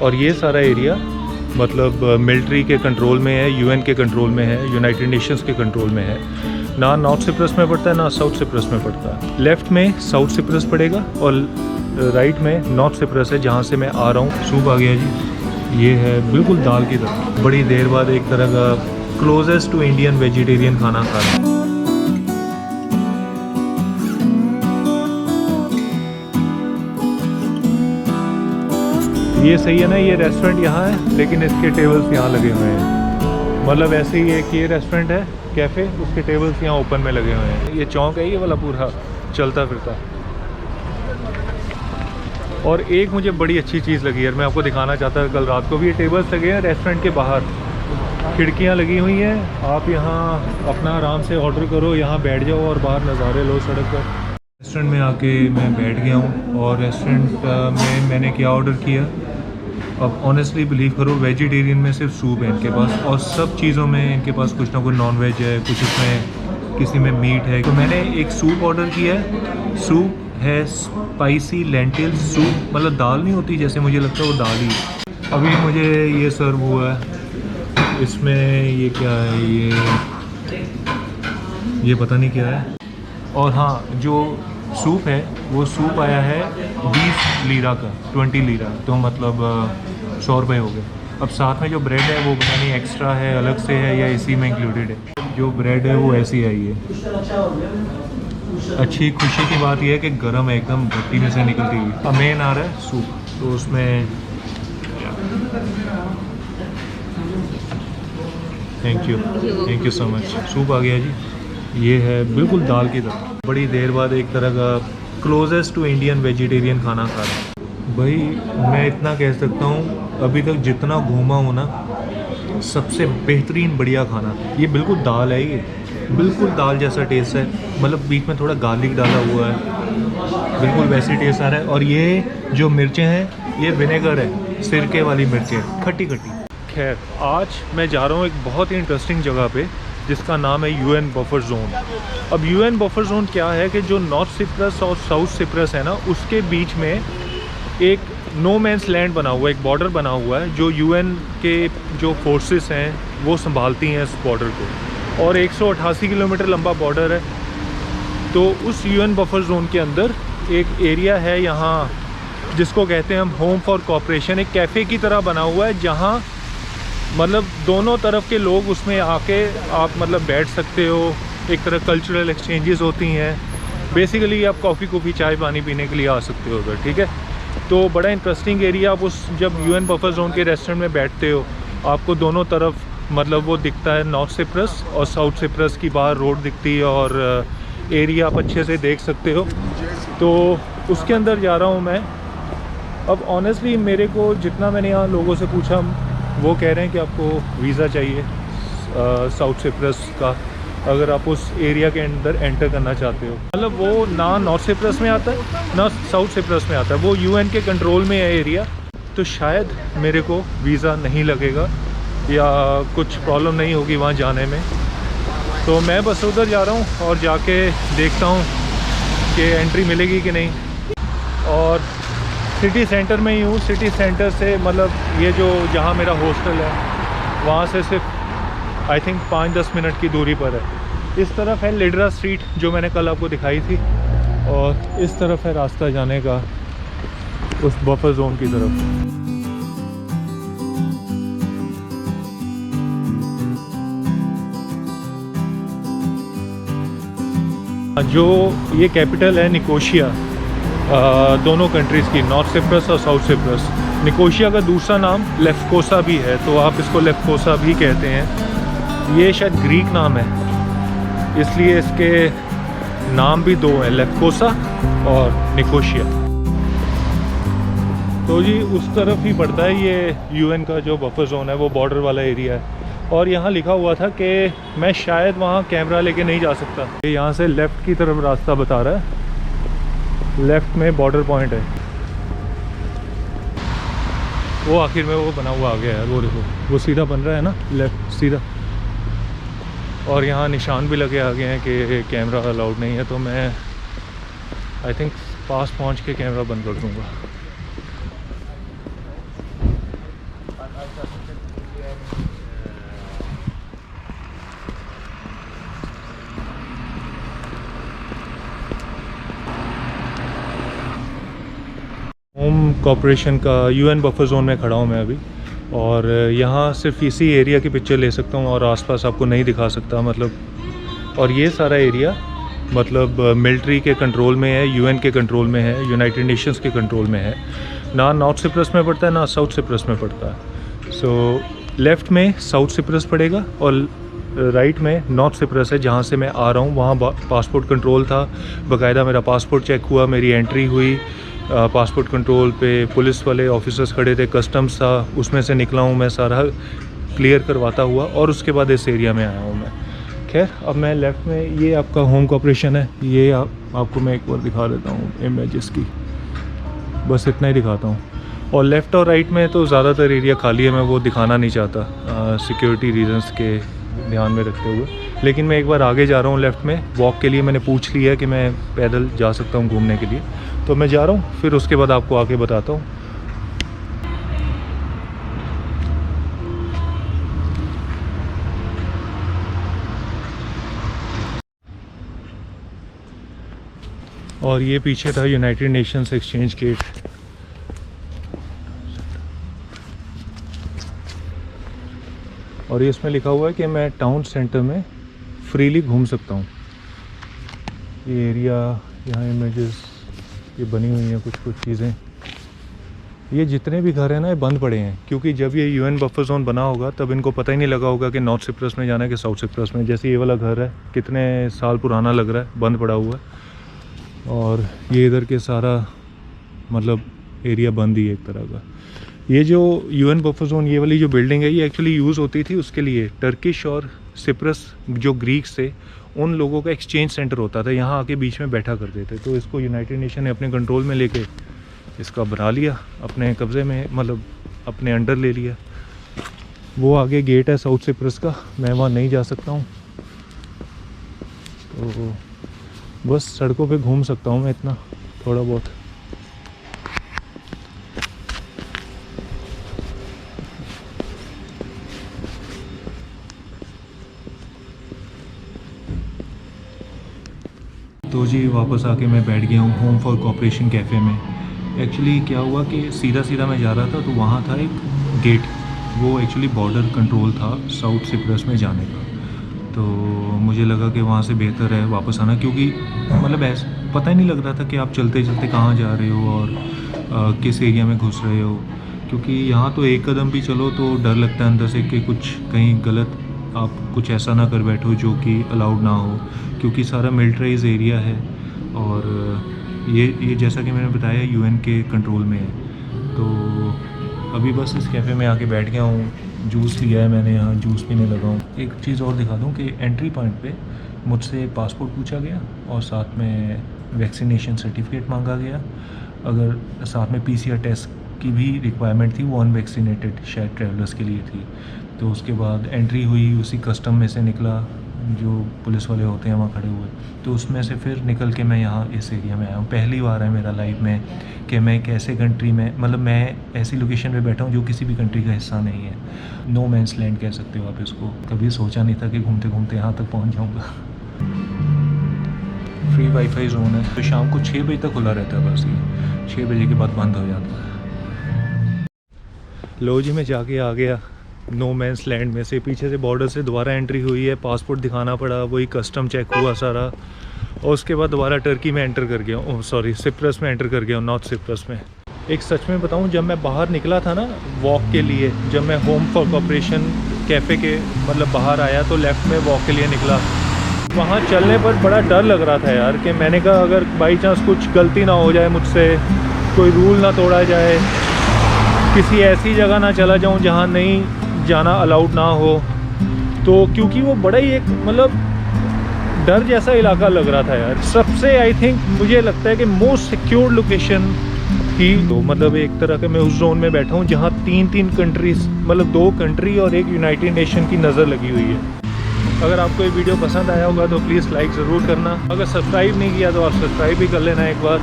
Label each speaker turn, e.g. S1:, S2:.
S1: और ये सारा एरिया मतलब मिलिट्री के कंट्रोल में है, यूएन के कंट्रोल में है, यूनाइटेड नेशंस के कंट्रोल में है। ना नॉर्थ सिप्रस में पड़ता है ना साउथ सिप्रस में पड़ता है। लेफ़्ट में साउथ सिप्रस पड़ेगा और राइट में नॉर्थ सिप्रस है जहाँ से मैं आ रहा हूँ। सूप आ गया जी, ये है बिल्कुल दाल की तरह। बड़ी देर बाद एक तरह का क्लोजेस्ट टू इंडियन वेजिटेरियन खाना खा रहा हूँ। ये सही है ना, ये रेस्टोरेंट यहाँ है लेकिन इसके टेबल्स यहाँ लगे हुए हैं। मतलब ऐसे ही है कि ये रेस्टोरेंट है कैफ़े, उसके टेबल्स यहाँ ओपन में लगे हुए हैं। ये चौक है ये वाला पूरा चलता फिरता। और एक मुझे बड़ी अच्छी चीज़ लगी यार, मैं आपको दिखाना चाहता था कल रात को भी। ये टेबल्स लगे हैं रेस्टोरेंट के बाहर, खिड़कियाँ लगी हुई हैं। आप यहाँ अपना आराम से ऑर्डर करो, यहाँ बैठ जाओ और बाहर नज़ारे लो सड़क पर। रेस्टोरेंट में आके मैं बैठ गया हूँ और रेस्टोरेंट में मैंने क्या ऑर्डर किया, अब ऑनेस्टली बिलीव करो, वेजिटेरियन में सिर्फ सूप है इनके पास और सब चीज़ों में इनके पास कुछ ना कुछ नॉन वेज है, कुछ इसमें किसी में मीट है। तो मैंने एक सूप ऑर्डर किया है। सूप है स्पाइसी लेंटिल सूप, मतलब दाल नहीं होती जैसे मुझे लगता है वो दाल ही है। अभी मुझे ये सर्व हुआ है, इसमें ये क्या है, ये पता नहीं क्या है। और हाँ, जो सूप है वो सूप आया है 20 लीरा का, 20 लीरा, तो मतलब 100 रुपये हो गए। अब साथ में जो ब्रेड है वो पता नहीं एक्स्ट्रा है, अलग से है या इसी में इंक्लूडेड है। जो ब्रेड है वो ऐसी आई है। अच्छी खुशी की बात यह है कि गर्म है एकदम, भट्टी में से निकलती हुई। अब मेन आ रहा है सूप, तो उसमें thank you so much. Soup आ गया जी, ये है बिल्कुल दाल की तरह। बड़ी देर बाद एक तरह का क्लोजेस्ट टू इंडियन वेजिटेरियन खाना खा रहा हूँ। भाई मैं इतना कह सकता हूँ, अभी तक जितना घूमा हूँ ना, सबसे बेहतरीन बढ़िया खाना। ये बिल्कुल दाल है, ये बिल्कुल दाल जैसा टेस्ट है, मतलब बीच में थोड़ा गार्लिक डाला हुआ है, बिल्कुल वैसी टेस्ट आ रहा है। और ये जो मिर्चें हैं ये विनेगर है, सिरके वाली मिर्चें, खट्टी खट्टी। खैर आज मैं जा रहा हूँ एक बहुत ही इंटरेस्टिंग जगह पे जिसका नाम है यूएन बफर जोन। अब यूएन बफर जोन क्या है कि जो नॉर्थ सिप्रस और साउथ सिप्रस है ना, उसके बीच में एक नो मैंस लैंड बना हुआ है, एक बॉर्डर बना हुआ है जो यूएन के जो फोर्सेस हैं वो संभालती हैं इस बॉर्डर को। और 188 किलोमीटर लंबा बॉर्डर है। तो उस यूएन बफर जोन के अंदर एक एरिया है यहाँ जिसको कहते हैं हम होम फॉर कोऑपरेशन। एक कैफ़े की तरह बना हुआ है जहाँ मतलब दोनों तरफ के लोग उसमें आके आप मतलब बैठ सकते हो। एक तरह कल्चरल एक्सचेंजेस होती हैं। बेसिकली आप कॉफ़ी चाय पानी पीने के लिए आ सकते हो उधर, ठीक है। तो बड़ा इंटरेस्टिंग एरिया। आप उस जब यूएन बफर जोन के रेस्टोरेंट में बैठते हो, आपको दोनों तरफ मतलब वो दिखता है, नॉर्थ सिप्रस और साउथ सिप्रस की बाहर रोड दिखती है और एरिया आप अच्छे से देख सकते हो। तो उसके अंदर जा रहा हूँ मैं। अब ऑनेस्टली मेरे को जितना मैंने यहाँ लोगों से पूछा, वो कह रहे हैं कि आपको वीज़ा चाहिए साउथ सिप्रस का अगर आप उस एरिया के अंदर एंटर करना चाहते हो। मतलब वो ना नॉर्थ सिप्रस में आता है ना साउथ सिप्रस में आता है, वो यूएन के कंट्रोल में है एरिया। तो शायद मेरे को वीज़ा नहीं लगेगा या कुछ प्रॉब्लम नहीं होगी वहाँ जाने में। तो मैं बस उधर जा रहा हूँ और जाके देखता हूँ कि एंट्री मिलेगी कि नहीं। और सिटी सेंटर में ही हूँ। सिटी सेंटर से मतलब ये जो जहाँ मेरा हॉस्टल है वहाँ से सिर्फ आई थिंक 5-10 मिनट की दूरी पर है। इस तरफ है लिड्रा स्ट्रीट जो मैंने कल आपको दिखाई थी, और इस तरफ है रास्ता जाने का उस बफर जोन की तरफ। जो ये कैपिटल है निकोशिया, दोनों कंट्रीज़ की, नॉर्थ सिप्रस और साउथ सिप्रस। निकोशिया का दूसरा नाम लेफ्कोसा भी है, तो आप इसको लेफ्कोसा भी कहते हैं। ये शायद ग्रीक नाम है, इसलिए इसके नाम भी दो हैं, लेफ्कोसा और निकोशिया। तो जी उस तरफ ही पड़ता है ये यूएन का जो बफर जोन है, वो बॉर्डर वाला एरिया है। और यहाँ लिखा हुआ था कि मैं शायद वहाँ कैमरा लेके नहीं जा सकता। यहाँ से लेफ़्ट की तरफ रास्ता बता रहा है, लेफ़्ट में बॉर्डर पॉइंट है। वो आखिर में वो बना हुआ आ गया है, वो देखो वो सीधा बन रहा है ना, लेफ़्ट सीधा। और यहाँ निशान भी लगे आ गए हैं कि कैमरा अलाउड नहीं है। तो मैं आई थिंक पास पहुँच के कैमरा बंद कर दूँगा। कॉरपोरेशन का UN बफर जोन में खड़ा हूँ मैं अभी। और यहाँ सिर्फ इसी एरिया की पिक्चर ले सकता हूँ और आसपास आपको नहीं दिखा सकता मतलब। और ये सारा एरिया मतलब मिलिट्री के कंट्रोल में है, UN के कंट्रोल में है, यूनाइटेड नेशंस के कंट्रोल में है। ना नॉर्थ सिप्रस में पड़ता है ना साउथ सिप्रस में पड़ता है। सो लेफ़्ट में साउथ सिप्रस पड़ेगा और राइट में नॉर्थ सिप्रस है जहाँ से मैं आ रहा हूँ। वहाँ पासपोर्ट कंट्रोल था, बाकायदा मेरा पासपोर्ट चेक हुआ, मेरी एंट्री हुई। पासपोर्ट कंट्रोल पे पुलिस वाले ऑफिसर्स खड़े थे, कस्टम्स था, उसमें से निकला हूँ मैं, सारा क्लियर करवाता हुआ और उसके बाद इस एरिया में आया हूँ मैं। खैर अब मैं लेफ़्ट में, ये आपका होम कॉरपोरेशन है, ये आपको मैं एक बार दिखा देता हूँ इमेजेस की, बस इतना ही दिखाता हूँ। और लेफ़्ट और राइट में तो ज़्यादातर एरिया खाली है, मैं वो दिखाना नहीं चाहता सिक्योरिटी रीजंस के ध्यान में रखते हुए। लेकिन मैं एक बार आगे जा रहा हूँ लेफ़्ट में वॉक के लिए। मैंने पूछ लिया कि मैं पैदल जा सकता हूँ घूमने के लिए, तो मैं जा रहा हूँ, फिर उसके बाद आपको आके बताता हूँ। और ये पीछे था यूनाइटेड नेशंस एक्सचेंज गेट। और ये इसमें लिखा हुआ है कि मैं टाउन सेंटर में फ्रीली घूम सकता हूँ। ये एरिया, यहाँ इमेजेस ये बनी हुई हैं कुछ चीज़ें। ये जितने भी घर हैं ना ये बंद पड़े हैं, क्योंकि जब ये UN बफर जोन बना होगा तब इनको पता ही नहीं लगा होगा कि नॉर्थ सिप्रस में जाना है कि साउथ सिप्रस में। जैसे ये वाला घर है, कितने साल पुराना लग रहा है, बंद पड़ा हुआ है। और ये इधर के सारा मतलब एरिया बंद ही है एक तरह का। ये जो UN बफर जोन, ये वाली जो बिल्डिंग है, ये एक्चुअली यूज़ होती थी उसके लिए, टर्किश और सिप्रस जो ग्रीक्स थे उन लोगों का एक्सचेंज सेंटर होता था, यहाँ आके बीच में बैठा करते थे। तो इसको यूनाइटेड नेशन ने अपने कंट्रोल में लेके इसका बना लिया, अपने कब्ज़े में, मतलब अपने अंडर ले लिया। वो आगे गेट है साउथ सिप्रस का, मैं वहाँ नहीं जा सकता हूँ, तो बस सड़कों पे घूम सकता हूँ मैं इतना थोड़ा बहुत। तो जी वापस आके मैं बैठ गया हूँ होम फॉर कॉरपोरेशन कैफ़े में। एक्चुअली क्या हुआ कि सीधा मैं जा रहा था तो वहाँ था एक गेट, वो एक्चुअली बॉर्डर कंट्रोल था साउथ सिप्रस में जाने का। तो मुझे लगा कि वहाँ से बेहतर है वापस आना, क्योंकि मतलब ऐसा पता ही नहीं लग रहा था कि आप चलते चलते कहाँ जा रहे हो और किस एरिया में घुस रहे हो। क्योंकि यहाँ तो एक कदम भी चलो तो डर लगता है अंदर से कि कुछ कहीं गलत आप कुछ ऐसा ना कर बैठो जो कि अलाउड ना हो, क्योंकि सारा मिलिट्राइज एरिया है। और ये जैसा कि मैंने बताया UN के कंट्रोल में है। तो अभी बस इस कैफ़े में आके बैठ गया हूँ, जूस लिया है मैंने, यहाँ जूस पीने लगा हूँ। एक चीज़ और दिखा दूँ कि एंट्री पॉइंट पे मुझसे पासपोर्ट पूछा गया और साथ में वैक्सीनेशन सर्टिफिकेट मांगा गया। अगर साथ में PCR टेस्ट की भी रिक्वायरमेंट थी, वो अनवैक्सीनेटेड शायद ट्रैवलर्स के लिए थी। तो उसके बाद एंट्री हुई, उसी कस्टम में से निकला, जो पुलिस वाले होते हैं वहाँ खड़े हुए, तो उसमें से फिर निकल के मैं यहाँ इस एरिया में आया हूँ। पहली बार है मेरा लाइफ में कि मैं एक ऐसे कंट्री में, मतलब मैं ऐसी लोकेशन पे बैठा हूँ जो किसी भी कंट्री का हिस्सा नहीं है। नो मैंस लैंड कह सकते हो आप इसको। कभी सोचा नहीं था कि घूमते घूमते यहाँ तक पहुँच जाऊँगा। फ्री वाईफाई जोन है, तो शाम को 6 बजे तक खुला रहता है, बस ये 6 बजे के बाद बंद हो जाता है। लो जी मैं जाके आ गया नो मैंस लैंड में से। पीछे से बॉर्डर से दोबारा एंट्री हुई है, पासपोर्ट दिखाना पड़ा, वही कस्टम चेक हुआ सारा, और उसके बाद दोबारा टर्की में एंटर कर गया हूँ, सॉरी सिप्रस में एंटर कर गया हूँ, नॉर्थ सिप्रस में। एक सच में बताऊँ, जब मैं बाहर निकला था ना वॉक के लिए, जब मैं होम फॉर कॉरपोरेशन कैफ़े के मतलब बाहर आया तो लेफ़्ट में वॉक के लिए निकला, वहाँ चलने पर बड़ा डर लग रहा था यार, कि मैंने कहा अगर बाई चांस कुछ गलती ना हो जाए मुझसे, कोई रूल ना तोड़ा जाए, किसी ऐसी जगह ना चला जाऊँ जहाँ नहीं जाना अलाउड ना हो। तो क्योंकि वो बड़ा ही एक मतलब डर जैसा इलाका लग रहा था यार। सबसे आई थिंक मुझे लगता है कि मोस्ट सिक्योर्ड लोकेशन थी। तो मतलब एक तरह के मैं उस जोन में बैठा हूँ जहाँ 3 कंट्रीज, मतलब 2 कंट्री और एक यूनाइटेड नेशन की नज़र लगी हुई है। अगर आपको ये वीडियो पसंद आया होगा तो प्लीज़ लाइक ज़रूर करना। अगर सब्सक्राइब नहीं किया तो आप सब्सक्राइब भी कर लेना एक बार।